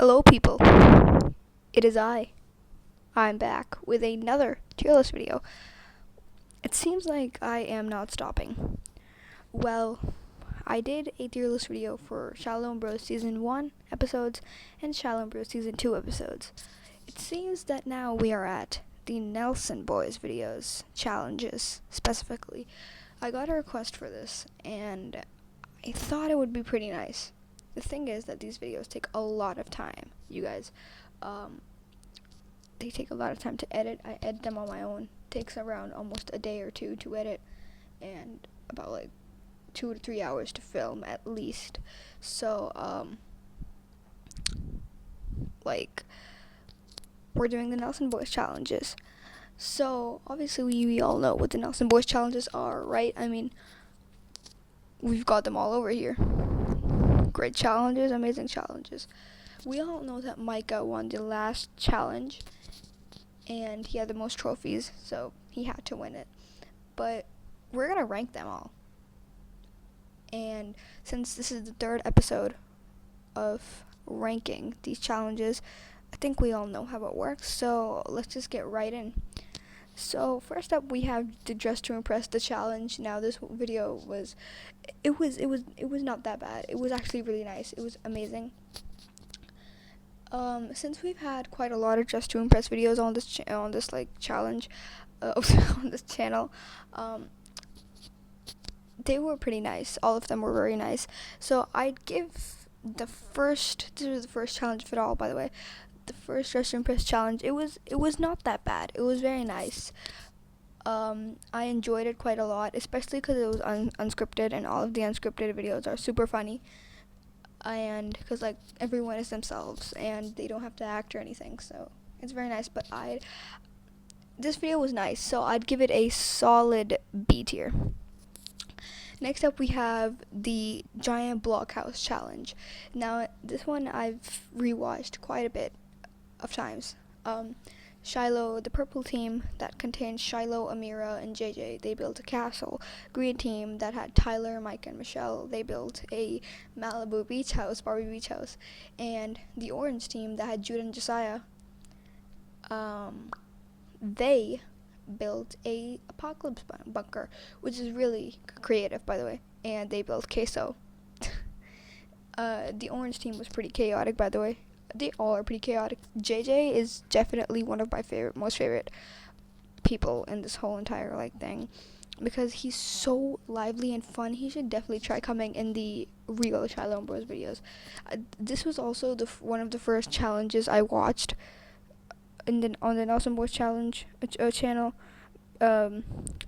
Hello, people. It is I. I'm back with another tier list video. It seems like I am not stopping. Well, I did a tier list video for Shalom Bros Season 1 episodes and Shalom Bros Season 2 episodes. It seems that now we are at the Nelson Boys videos, challenges specifically. I got a request for this, and I thought it would be pretty nice. The thing is that these videos take a lot of time, you guys. They take a lot of time to edit. I edit them on my own. Takes around almost a day or two to edit, and about like 2 to 3 hours to film at least. So, we're doing the Nelson Boys challenges. So, obviously, we all know what the Nelson Boys challenges are, right? I mean, we've got them all over here. Great challenges, amazing challenges. We all know that Micah won the last challenge, and he had the most trophies, so he had to win it. But we're going to rank them all. And since this is the third episode of ranking these challenges, I think we all know how it works, so let's just get right in. So first up, we have the Dress to Impress the challenge. Now this video was not that bad. It was actually really nice. It was amazing. Since we've had quite a lot of Dress to Impress videos on this challenge, on this channel, they were pretty nice. All of them were very nice. So I'd give this was the first challenge of it all, by the way. The first Dress to Impress challenge, it was not that bad. It was very nice. I enjoyed it quite a lot, especially because it was unscripted, and all of the unscripted videos are super funny. And because like everyone is themselves, and they don't have to act or anything, so it's very nice. But this video was nice, so I'd give it a solid B tier. Next up, we have the Giant Blockhouse Challenge. Now, this one I've rewatched quite a bit of times. Shiloh, the purple team that contained Shiloh, Amira, and JJ, they built a castle. Green team that had Tyler, Mike, and Michelle, they built a Malibu beach house, Barbie beach house. And the orange team that had Jude and Josiah, they built a apocalypse bunker, which is really creative, by the way. And they built queso. The orange team was pretty chaotic, by the way. They all are pretty chaotic. JJ is definitely one of my most favorite people in this whole entire thing, because he's so lively and fun. He should definitely try coming in the real Shiloh Bros videos. This was also one of the first challenges I watched on the Nelson Boys challenge channel. I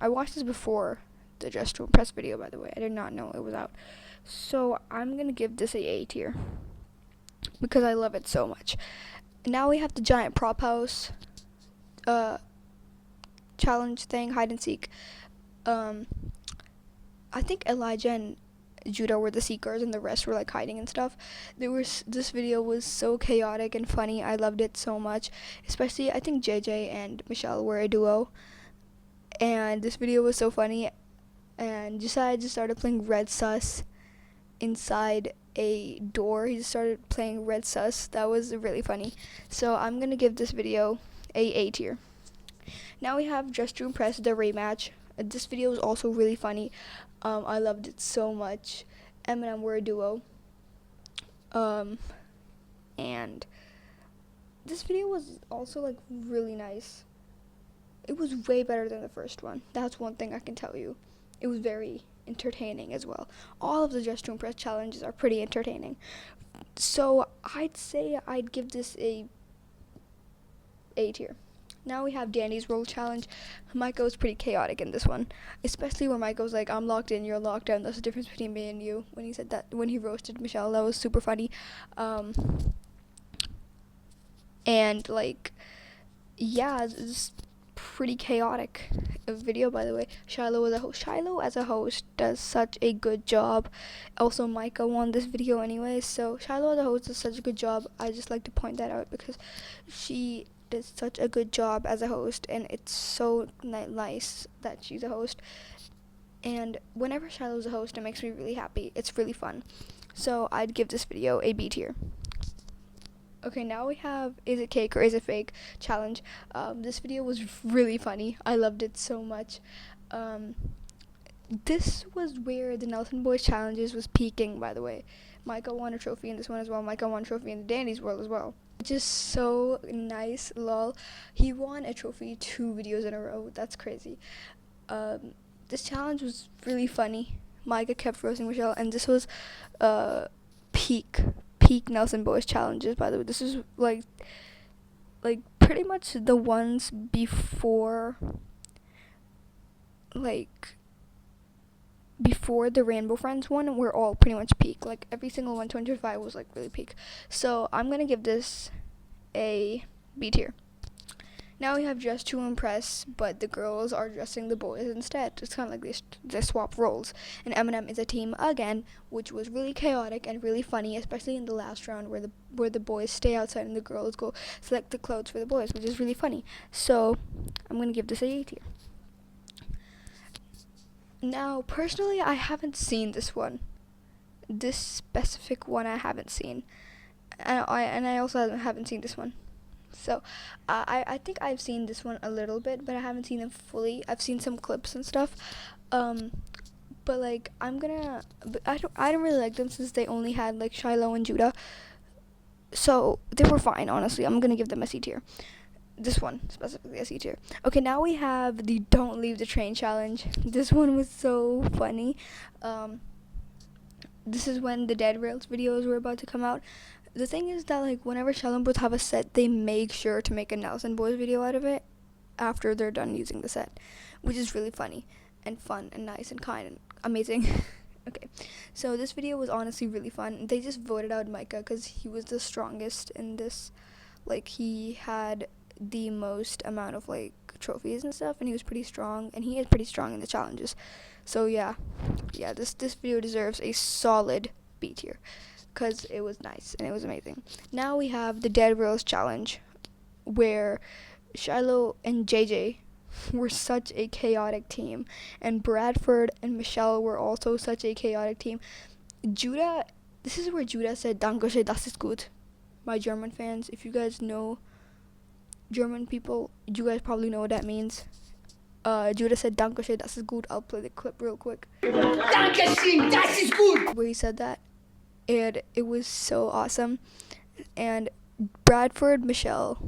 watched this before the Dress to Impress video, by the way. I did not know it was out. So I'm gonna give this a tier, because I love it so much. Now we have the Giant Prop House challenge thing, hide and seek. I think Elijah and Judah were the seekers, and the rest were hiding and stuff. This video was so chaotic and funny. I loved it so much. Especially, I think JJ and Michelle were a duo, and this video was so funny. And Josiah just started playing Red Sus inside a door. He just started playing Red Sus. That was really funny. So I'm gonna give this video a tier. Now we have Dress to Impress the rematch. This video was also really funny. I loved it so much. Eminem were a duo. And this video was also really nice. It was way better than the first one. That's one thing I can tell you. It was very entertaining as well. All of the Dress to Impress challenges are pretty entertaining. So I'd say I'd give this a tier. Now we have Danny's Roll Challenge. Micah was pretty chaotic in this one, especially where Micah was like, "I'm locked in, you're locked out. That's the difference between me and you." When he said that, when he roasted Michelle, that was super funny. And it's pretty chaotic video, by the way. Shiloh as a host does such a good job. Also, Micah won this video anyway, so Shiloh as a host does such a good job. I just like to point that out, because she does such a good job as a host, and it's so nice that she's a host. And whenever Shiloh's a host, it makes me really happy. It's really fun. So I'd give this video a B tier. Okay, now we have Is It Cake or Is It Fake challenge. This video was really funny. I loved it so much. This was where the Nelson Boys challenges was peaking, by the way. Micah won a trophy in this one as well. Micah won a trophy in the Dandies World as well. Just so nice, lol. He won a trophy 2 videos in a row. That's crazy. This challenge was really funny. Micah kept roasting Michelle, and this was peak Nelson Boys challenges, by the way. This is like pretty much the ones before the Rainbow Friends one were all pretty much peak. Like every single 125 was like really peak. So I'm gonna give this a B tier. Now we have Dress to Impress, but the girls are dressing the boys instead. It's kind of like they swap roles. And Eminem is a team again, which was really chaotic and really funny, especially in the last round where the boys stay outside and the girls go select the clothes for the boys, which is really funny. So I'm gonna give this a tier. Now, personally, I haven't seen this one. This specific one I haven't seen, and I also haven't seen this one. So, I think I've seen this one a little bit, but I haven't seen it fully. I've seen some clips and stuff. But like I don't really like them since they only had like Shiloh and Judah. So they were fine, honestly. I'm gonna give them a C tier. This one specifically a C tier. Okay, now we have the Don't Leave the Train challenge. This one was so funny. This is when the Dead Rails videos were about to come out. The thing is that like whenever Sheldon Booth have a set, they make sure to make a Nelson Boys video out of it after they're done using the set, which is really funny and fun and nice and kind and amazing. Okay, so this video was honestly really fun. They just voted out Micah because he was the strongest in this. Like he had the most amount of like trophies and stuff, and he was pretty strong, and he is pretty strong in the challenges. So yeah, this video deserves a solid B tier because it was nice and it was amazing. Now we have the Dead Rails challenge, where Shiloh and JJ were such a chaotic team, and Bradford and Michelle were also such a chaotic team. This is where Judah said "Danke schön, das ist gut." My German fans, if you guys know German people, you guys probably know what that means. Judah said "Danke schön, das ist gut." I'll play the clip real quick. Danke schön, das ist gut. Where he said that, and it was so awesome. And Bradford, Michelle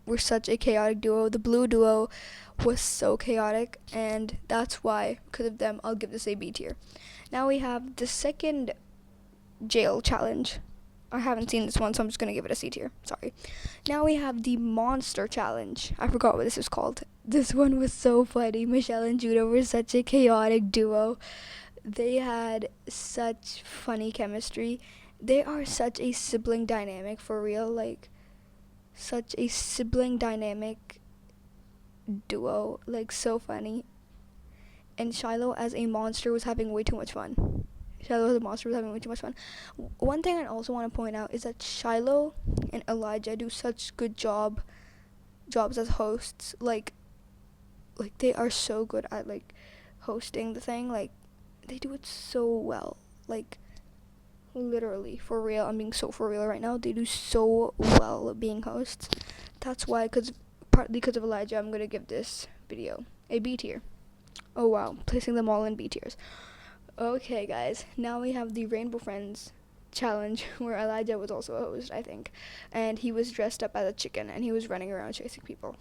were such a chaotic duo. The blue duo was so chaotic, and that's why, because of them, I'll give this a B tier. Now we have the second jail challenge. I haven't seen this one, so I'm just going to give it a C tier. Sorry. Now we have the monster challenge. I forgot what this is called. This one was so funny. Michelle and Judah were such a chaotic duo. They had such funny chemistry. They are such a sibling dynamic, for real. Like, such a sibling dynamic duo. Like, so funny. And Shiloh as a monster was having way too much fun. One thing I also want to point out is that Shiloh and Elijah do such good jobs as hosts. Like they are so good at like hosting the thing. Like they do it so well. Like literally, for real. I'm being so for real right now. They do so well being hosts. That's why, partly because of Elijah, I'm gonna give this video a B tier. Oh wow, placing them all in B tiers. Okay, guys, now we have the Rainbow Friends challenge, where Elijah was also a host, I think, and he was dressed up as a chicken, and he was running around chasing people.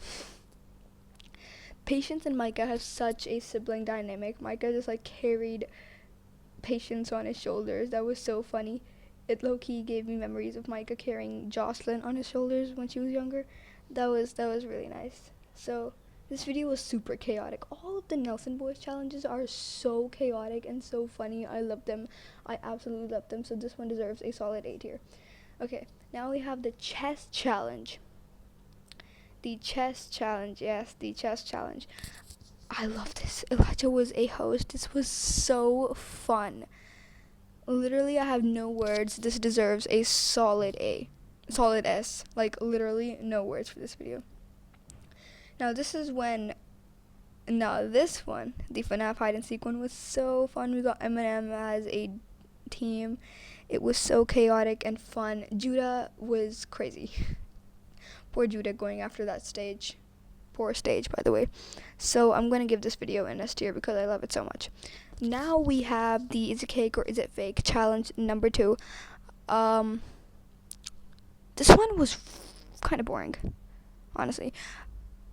Patience and Micah have such a sibling dynamic. Micah just like carried Patience on his shoulders. That was so funny. It low-key gave me memories of Micah carrying Jocelyn on his shoulders when she was younger. That was really nice. So this video was super chaotic. All of the Nelson Boys challenges are so chaotic and so funny. I love them. I absolutely love them. So this one deserves a solid A tier. Okay, now we have the chess challenge. The chess challenge. Yes, the chess challenge. I love this. Elijah was a host. This was so fun. Literally, I have no words. This deserves a solid A. Solid S. Like, literally, no words for this video. Now this one, the FNAF hide and seek one was so fun. We got Eminem as a team, It was so chaotic and fun. Judah was crazy. Poor Judah going after that stage. Poor stage, by the way. So I'm going to give this video an S tier because I love it so much. Now we have the Is It Cake or Is It Fake challenge number 2. This one was kind of boring, honestly,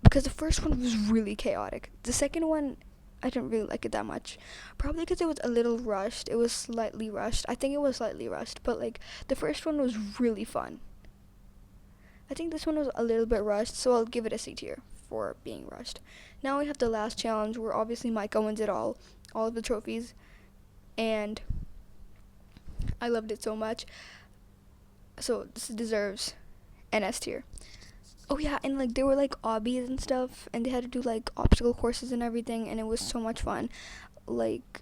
because the first one was really chaotic. The second one, I didn't really like it that much. Probably because it was a little rushed. It was slightly rushed. I think it was slightly rushed, but like the first one was really fun. I think this one was a little bit rushed, so I'll give it a C tier for being rushed. Now we have the last challenge where obviously Micah wins it all of the trophies, and I loved it so much. So this deserves an S tier. Oh yeah, and like there were like obbies and stuff, and they had to do like obstacle courses and everything, and it was so much fun. Like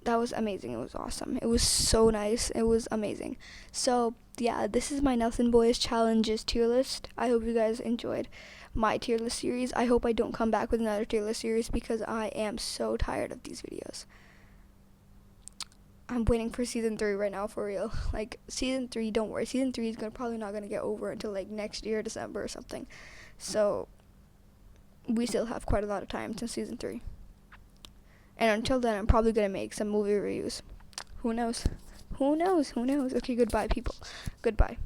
that was amazing. It was awesome. It was so nice. It was amazing. So yeah, this is my Nelson Boys Challenges tier list. I hope you guys enjoyed my tier list series. I hope I don't come back with another tier list series because I am so tired of these videos. I'm waiting for season 3 right now, for real. Like season 3, don't worry. Season 3 is probably not gonna get over until like next year, December or something. So we still have quite a lot of time to season 3. And until then, I'm probably gonna make some movie reviews. Who knows? Who knows? Okay, goodbye, people. Goodbye.